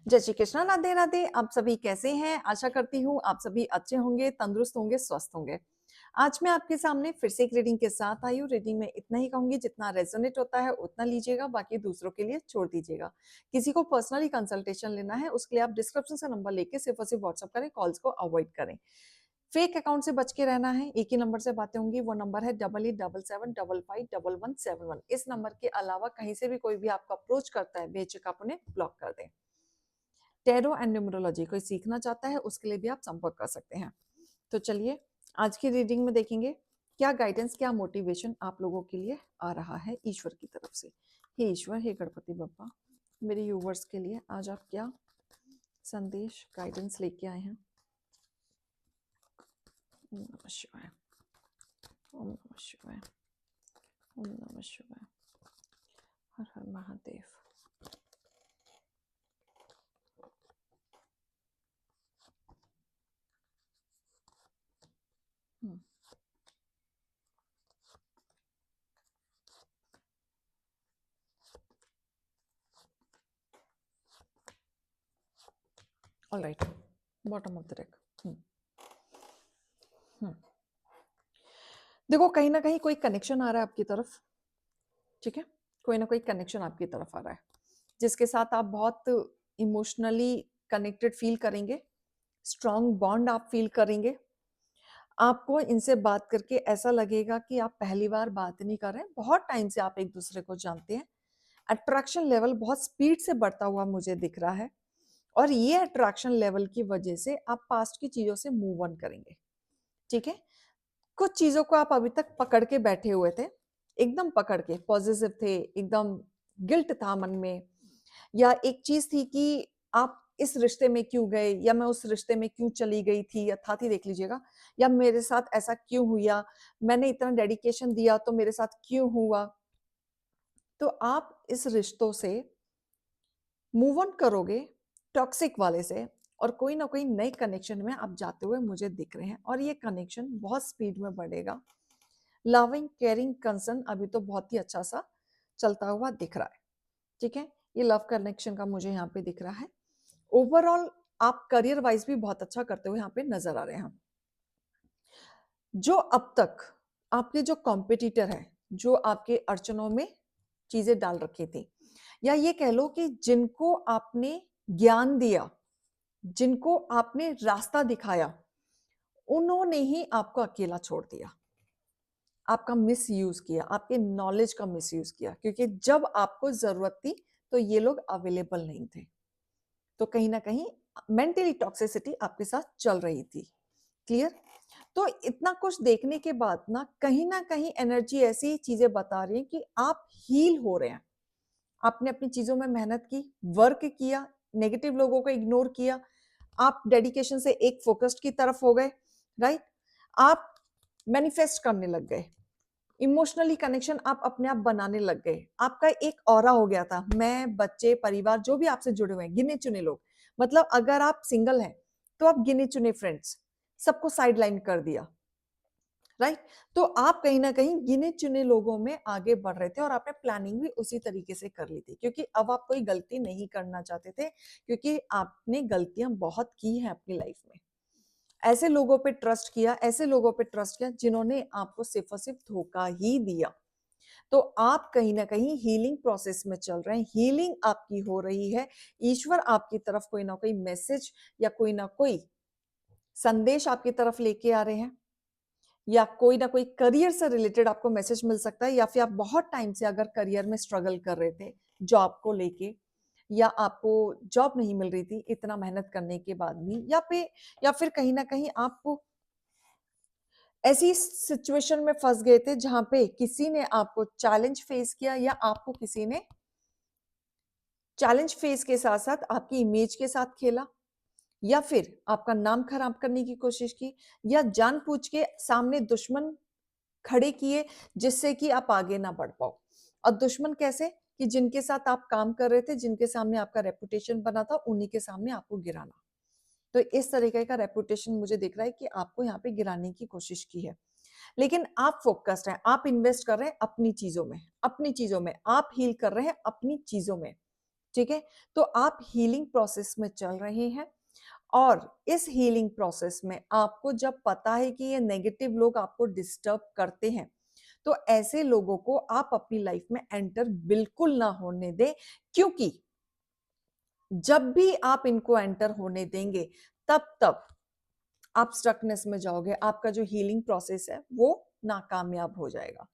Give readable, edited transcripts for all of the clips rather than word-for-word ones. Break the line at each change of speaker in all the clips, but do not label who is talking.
जय श्री कृष्णा, राधे राधे। आप सभी कैसे हैं? आशा करती हूँ आप सभी अच्छे होंगे, तंदुरुस्त होंगे, स्वस्थ होंगे। आज मैं आपके सामने फिर से एक रीडिंग के साथ आई हूँ। रीडिंग में इतना ही कहूंगी, जितना रेजोनेट होता है उतना लीजिएगा, बाकी दूसरों के लिए छोड़ दीजिएगा। किसी को पर्सनली कंसल्टेशन लेना है उसके लिए आप डिस्क्रिप्शन से नंबर लेके सिर्फ और सिर्फ व्हाट्सअप करें, कॉल्स को अवॉइड करें। फेक अकाउंट से बच के रहना है। एक ही नंबर से बातें होंगी, वो नंबर है 8877551171। इस नंबर के अलावा कहीं से भी कोई भी आपको अप्रोच करता है, बेझिझक आप उन्हें ब्लॉक कर दें। टैरो एंड न्यूमरोलॉजी कोई सीखना चाहता है उसके लिए भी आप संपर्क कर सकते हैं। तो चलिए आज की रीडिंग में देखेंगे क्या गाइडेंस, क्या मोटिवेशन आप लोगों के लिए आ रहा है ईश्वर की तरफ से। हे ईश्वर, हे गणपति बप्पा, मेरे यूवर्स के लिए आज आप क्या संदेश, गाइडेंस लेके आए हैं। ओम नमः शिवाय, ओम नमः शिवाय, ओम नमः शिवाय, Har Har Mahadev. All right, bottom of the deck. देखो कहीं ना कहीं कोई कनेक्शन आ रहा है आपकी तरफ, ठीक है? कोई ना कोई कनेक्शन आपकी तरफ आ रहा है जिसके साथ आप बहुत इमोशनली कनेक्टेड फील करेंगे, स्ट्रॉन्ग बॉन्ड आप फील करेंगे। आपको इनसे बात करके ऐसा लगेगा कि आप पहली बार बात नहीं कर रहे हैं, बहुत टाइम से आप एक दूसरे को जानते हैं। अट्रैक्शन लेवल बहुत स्पीड से बढ़ता हुआ मुझे दिख रहा है और ये अट्रैक्शन लेवल की वजह से आप पास्ट की चीजों से मूव ऑन करेंगे, ठीक है? कुछ चीजों को आप अभी तक पकड़ के बैठे हुए थे, एकदम पकड़ के पॉजिटिव थे, एकदम गिल्ट था मन में, या एक चीज थी कि आप इस रिश्ते में क्यों गए, या मैं उस रिश्ते में क्यों चली गई थी, या था थी देख लीजिएगा, या मेरे साथ ऐसा क्यों हुआ, मैंने इतना डेडिकेशन दिया तो मेरे साथ क्यों हुआ। तो आप इस रिश्तों से मूव ऑन करोगे, टॉक्सिक वाले से, और कोई ना कोई नए कनेक्शन में आप जाते हुए मुझे दिख रहे हैं और ये कनेक्शन बहुत स्पीड में बढ़ेगा। लविंग, केयरिंग, कंसर्न अभी तो बहुत ही अच्छा सा चलता हुआ दिख रहा है, ठीक है? ये लव कनेक्शन का मुझे यहाँ पे दिख रहा है। ओवरऑल आप करियर वाइज भी बहुत अच्छा करते हुए यहाँ पे नजर आ रहे हैं। जो अब तक आपके जो कॉम्पिटिटर है, जो आपके अड़चनों में चीजें डाल रखी थी, या ये कह लो कि जिनको आपने ज्ञान दिया, जिनको आपने रास्ता दिखाया, उन्होंने ही आपको अकेला छोड़ दिया, आपका मिस यूज किया, आपके नॉलेज का मिस यूज किया, क्योंकि जब आपको जरूरत थी तो ये लोग अवेलेबल नहीं थे। तो कहीं ना कहीं मेंटली टॉक्सिसिटी आपके साथ चल रही थी। क्लियर? तो इतना कुछ देखने के बाद ना कहीं एनर्जी ऐसी चीजें बता रही है कि आप हील हो रहे हैं। आपने अपनी चीजों में मेहनत की, वर्क किया, नेगेटिव लोगों को इग्नोर किया, आप डेडिकेशन से एक फोकस्ड की तरफ हो गए, राइट? आप मैनिफेस्ट करने लग गए, इमोशनली कनेक्शन आप अपने आप बनाने लग गए। आपका एक ऑरा हो गया था, मैं, बच्चे, परिवार, जो भी आपसे जुड़े हुए हैं, गिने चुने लोग, मतलब अगर आप सिंगल हैं तो आप गिने चुने फ्रेंड्स, सबको साइडलाइन कर दिया, राइट? तो आप कहीं ना कहीं गिने चुने लोगों में आगे बढ़ रहे थे और आपने प्लानिंग भी उसी तरीके से कर ली थी, क्योंकि अब आप कोई गलती नहीं करना चाहते थे, क्योंकि आपने गलतियां बहुत की हैं अपनी लाइफ में। ऐसे लोगों पे ट्रस्ट किया, ऐसे लोगों पे ट्रस्ट किया जिन्होंने आपको सिर्फ और सिर्फ धोखा ही दिया। तो आप कहीं ना कहीं हीलिंग प्रोसेस में चल रहे हैं, हीलिंग आपकी हो रही है। ईश्वर आपकी तरफ कोई ना कोई मैसेज या कोई ना कोई संदेश आपकी तरफ लेके आ रहे हैं, या कोई ना कोई करियर से रिलेटेड आपको मैसेज मिल सकता है, या फिर आप बहुत टाइम से अगर करियर में स्ट्रगल कर रहे थे जॉब को लेके, या आपको जॉब नहीं मिल रही थी इतना मेहनत करने के बाद भी, या फिर कहीं ना कहीं आप ऐसी सिचुएशन में फंस गए थे जहां पे किसी ने आपको चैलेंज फेस किया, या आपको किसी ने चैलेंज फेस के साथ साथ आपकी इमेज के साथ खेला, या फिर आपका नाम खराब करने की कोशिश की, या जानबूझ के सामने दुश्मन खड़े किए जिससे कि आप आगे ना बढ़ पाओ। और दुश्मन कैसे? कि जिनके साथ आप काम कर रहे थे, जिनके सामने आपका रेपुटेशन बना था, उन्हीं के सामने आपको गिराना। तो इस तरीके का रेपुटेशन मुझे दिख रहा है कि आपको यहाँ पे गिराने की कोशिश की है। लेकिन आप फोकस्ड हैं, आप इन्वेस्ट कर रहे हैं अपनी चीजों में, अपनी चीजों में आप हील कर रहे हैं, अपनी चीजों में। ठीक है, तो आप हीलिंग प्रोसेस में चल रहे हैं और इस हीलिंग प्रोसेस में आपको जब पता है कि ये नेगेटिव लोग आपको डिस्टर्ब करते हैं, तो ऐसे लोगों को आप अपनी लाइफ में एंटर बिल्कुल ना होने दें, क्योंकि जब भी आप इनको एंटर होने देंगे तब तब आप स्टकनेस में जाओगे, आपका जो हीलिंग प्रोसेस है वो नाकामयाब हो जाएगा,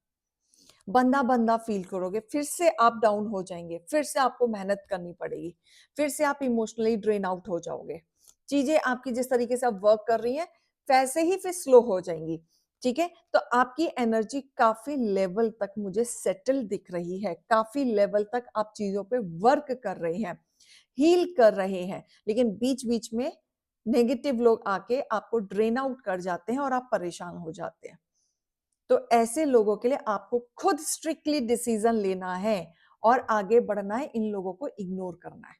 बंदा बंदा फील करोगे, फिर से आप डाउन हो जाएंगे, फिर से आपको मेहनत करनी पड़ेगी, फिर से आप इमोशनली ड्रेन आउट हो जाओगे, चीजें आपकी जिस तरीके से आप वर्क कर रही हैं वैसे ही फिर स्लो हो जाएंगी। ठीक है, तो आपकी एनर्जी काफी लेवल तक मुझे सेटल दिख रही है, काफी लेवल तक आप चीजों पे वर्क कर रहे हैं, हील कर रहे हैं, लेकिन बीच बीच में नेगेटिव लोग आके आपको ड्रेन आउट कर जाते हैं और आप परेशान हो जाते हैं। तो ऐसे लोगों के लिए आपको खुद स्ट्रिक्टली डिसीजन लेना है और आगे बढ़ना है, इन लोगों को इग्नोर करना है।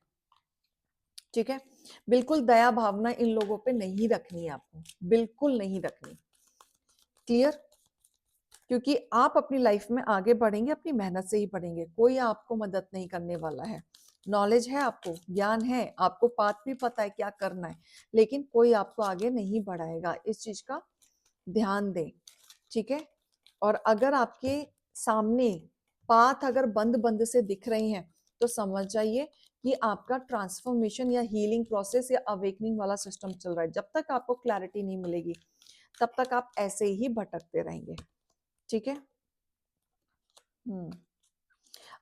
ठीक है, बिल्कुल दया भावना इन लोगों पे नहीं रखनी है आपको, बिल्कुल नहीं रखनी। क्लियर? क्योंकि आप अपनी लाइफ में आगे बढ़ेंगे अपनी मेहनत से ही बढ़ेंगे, कोई आपको मदद नहीं करने वाला है। नॉलेज है आपको, ज्ञान है आपको, पाथ भी पता है क्या करना है, लेकिन कोई आपको आगे नहीं बढ़ाएगा, इस चीज का ध्यान दें। ठीक है, और अगर आपके सामने पाथ अगर बंद बंद से दिख रहे हैं तो समझ जाइए कि आपका ट्रांसफॉर्मेशन या हीलिंग प्रोसेस या अवेकनिंग वाला सिस्टम चल रहा है। जब तक आपको क्लैरिटी नहीं मिलेगी तब तक आप ऐसे ही भटकते रहेंगे। ठीक है,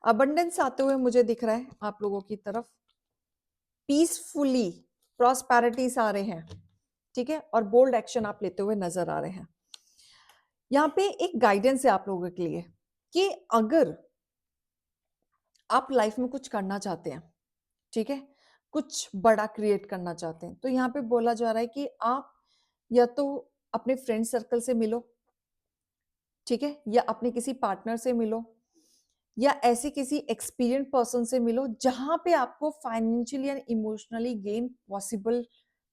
अबंडेंस आते हुए मुझे दिख रहा है आप लोगों की तरफ, पीसफुली प्रॉस्पेरिटीज आ रहे हैं। ठीक है, और बोल्ड एक्शन आप लेते हुए नजर आ रहे हैं। यहाँ पे एक गाइडेंस है आप लोगों के लिए कि अगर आप लाइफ में कुछ करना चाहते हैं, ठीक है, कुछ बड़ा क्रिएट करना चाहते हैं, तो यहाँ पे बोला जा रहा है कि आप या तो अपने फ्रेंड सर्कल से मिलो, ठीक है, या अपने किसी पार्टनर से मिलो, या ऐसे किसी एक्सपीरियंस पर्सन से मिलो जहां पे आपको financially and emotionally gain possible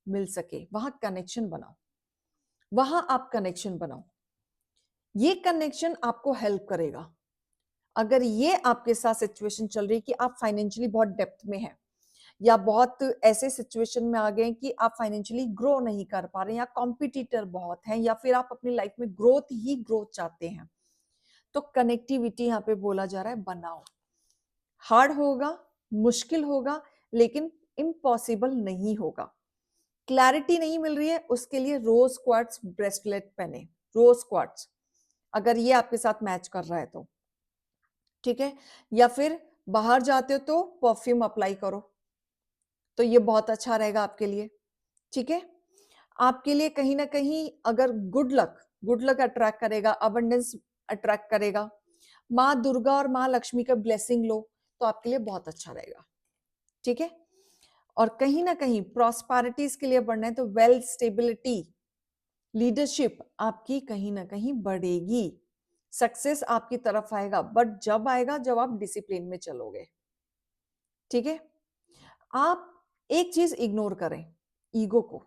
मिल सके, वहां कनेक्शन बनाओ, वहां आप कनेक्शन बनाओ, ये कनेक्शन आपको हेल्प करेगा। अगर ये आपके साथ सिचुएशन चल रही है कि आप फाइनेंशियली बहुत डेप्थ में हैं या बहुत ऐसे सिचुएशन में आ गए कि आप फाइनेंशियली ग्रो नहीं कर पा रहे हैं, या कॉम्पिटिटर बहुत हैं, या फिर आप अपनी लाइफ में ग्रोथ ही ग्रोथ चाहते हैं, तो कनेक्टिविटी यहाँ पे बोला जा रहा है बनाओ। हार्ड होगा, मुश्किल होगा, लेकिन इम्पॉसिबल नहीं होगा। क्लैरिटी नहीं मिल रही है, उसके लिए रोज क्वार्ट्स ब्रेसलेट पहने, रोज क्वार्ट्स, अगर ये आपके साथ मैच कर रहा है तो। ठीक है, या फिर बाहर जाते हो तो परफ्यूम अप्लाई करो, तो ये बहुत अच्छा रहेगा आपके लिए। ठीक है, आपके लिए कहीं ना कहीं अगर गुड लक अट्रैक्ट करेगा, अबंडेंस अट्रैक्ट करेगा, माँ दुर्गा और माँ लक्ष्मी का ब्लेसिंग लो तो आपके लिए बहुत अच्छा रहेगा। ठीक है, और कहीं ना कहीं प्रॉस्पेरिटीज के लिए बढ़ना है तो वेल्थ, स्टेबिलिटी, लीडरशिप आपकी कहीं ना कहीं बढ़ेगी, सक्सेस आपकी तरफ आएगा, बट जब आएगा जब आप डिसिप्लिन में चलोगे। ठीक है, आप एक चीज इग्नोर करें, ईगो को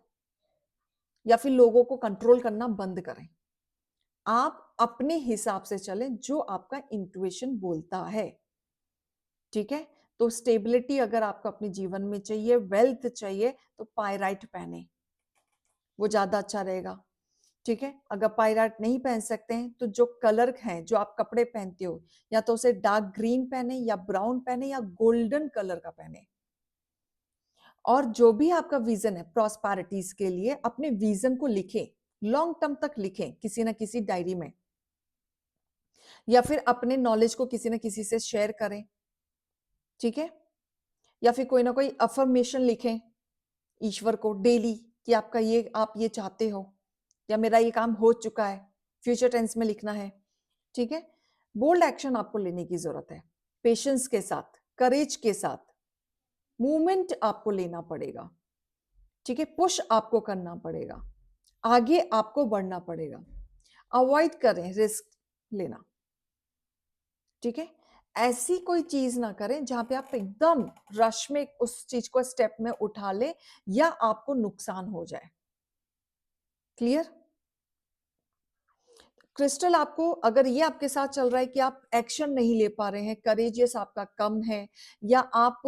या फिर लोगों को कंट्रोल करना बंद करें। आप अपने हिसाब से चलें जो आपका इंट्यूशन बोलता है। ठीक है, तो स्टेबिलिटी अगर आपको अपने जीवन में चाहिए, वेल्थ चाहिए, तो पायराइट पहने, वो ज्यादा अच्छा रहेगा। ठीक है, अगर पायराइट नहीं पहन सकते हैं तो जो कलर हैं जो आप कपड़े पहनते हो, या तो उसे डार्क ग्रीन पहने या ब्राउन पहने या गोल्डन कलर का पहने। और जो भी आपका विजन है प्रॉस्पेरिटीज के लिए, अपने विजन को लिखें, लॉन्ग टर्म तक लिखें किसी ना किसी डायरी में, या फिर अपने नॉलेज को किसी ना किसी से शेयर करें। ठीक है, या फिर कोई ना कोई अफर्मेशन लिखें ईश्वर को डेली कि आपका ये, आप ये चाहते हो, या मेरा ये काम हो चुका है, फ्यूचर टेंस में लिखना है। ठीक है, बोल्ड एक्शन आपको लेने की जरूरत है, पेशेंस के साथ, करेज के साथ, मूवमेंट आपको लेना पड़ेगा। ठीक है, पुश आपको करना पड़ेगा, आगे आपको बढ़ना पड़ेगा, अवॉइड करें रिस्क लेना। ठीक है, ऐसी कोई चीज ना करें जहां पे आप एकदम रश में उस चीज को स्टेप में उठा ले या आपको नुकसान हो जाए। क्लियर? क्रिस्टल, आपको अगर ये आपके साथ चल रहा है कि आप एक्शन नहीं ले पा रहे हैं, करेजियस आपका कम है, या आप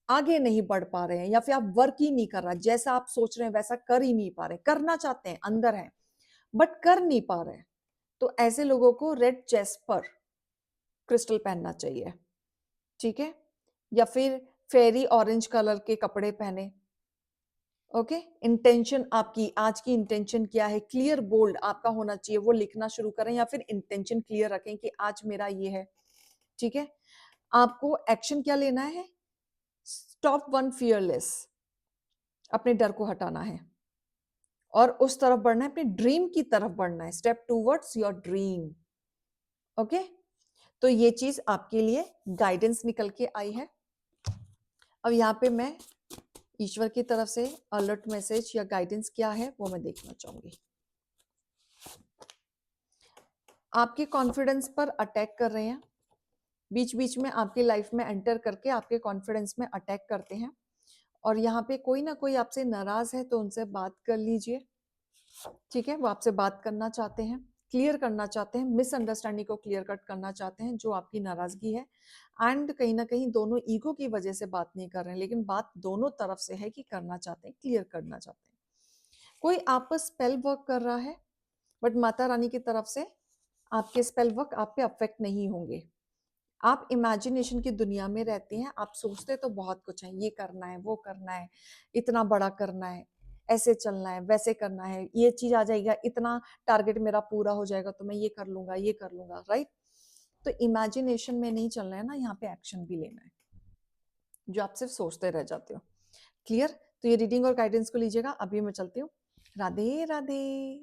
आगे नहीं बढ़ पा रहे हैं या फिर आप वर्क ही नहीं कर रहा, जैसा आप सोच रहे हैं वैसा कर ही नहीं पा रहे, करना चाहते हैं, अंदर है बट कर नहीं पा रहे, तो ऐसे लोगों को रेड जेस्पर क्रिस्टल पहनना चाहिए, ठीक है? या फिर फेरी ऑरेंज कलर के कपड़े पहने। ओके, इंटेंशन आपकी आज की इंटेंशन क्या है, क्लियर बोल्ड आपका होना चाहिए, वो लिखना शुरू करें या फिर इंटेंशन क्लियर रखें कि आज मेरा ये है, ठीक है? आपको एक्शन क्या लेना है? स्टॉप वन फियरलेस, अपने डर को हटाना है और उस तरफ बढ़ना है, अपने ड्रीम की तरफ बढ़ना है, step towards your dream. Okay, तो ये चीज आपके लिए गाइडेंस निकल के आई है। अब यहाँ पे मैं ईश्वर की तरफ से अलर्ट मैसेज या गाइडेंस क्या है वो मैं देखना चाहूंगी। आपके कॉन्फिडेंस पर अटैक कर रहे हैं, बीच बीच में आपकी लाइफ में एंटर करके आपके कॉन्फिडेंस में अटैक करते हैं, और यहाँ पे कोई ना कोई आपसे नाराज है तो उनसे बात कर लीजिए, ठीक है? वो आपसे बात करना चाहते हैं, क्लियर करना चाहते हैं, मिसअंडरस्टैंडिंग को क्लियर कट करना चाहते हैं जो आपकी नाराजगी है, एंड कहीं ना कहीं दोनों ईगो की वजह से बात नहीं कर रहे हैं, लेकिन बात दोनों तरफ से है कि करना चाहते हैं, क्लियर करना चाहते हैं। कोई आप पर स्पेल वर्क कर रहा है, बट माता रानी की तरफ से आपके स्पेल वर्क आप पे अफेक्ट नहीं होंगे। आप इमेजिनेशन की दुनिया में रहते हैं, आप सोचते तो बहुत कुछ है, ये करना है, वो करना है, इतना बड़ा करना है, ऐसे चलना है, वैसे करना है, ये चीज आ जाएगा, इतना टारगेट मेरा पूरा हो जाएगा तो मैं ये कर लूंगा, ये कर लूंगा, राइट? तो इमेजिनेशन में नहीं चलना है ना, यहाँ पे एक्शन भी लेना है, जो आप सिर्फ सोचते रह जाते हो। क्लियर? तो ये रीडिंग और गाइडेंस को लीजिएगा। अभी मैं चलती हूँ। राधे राधे।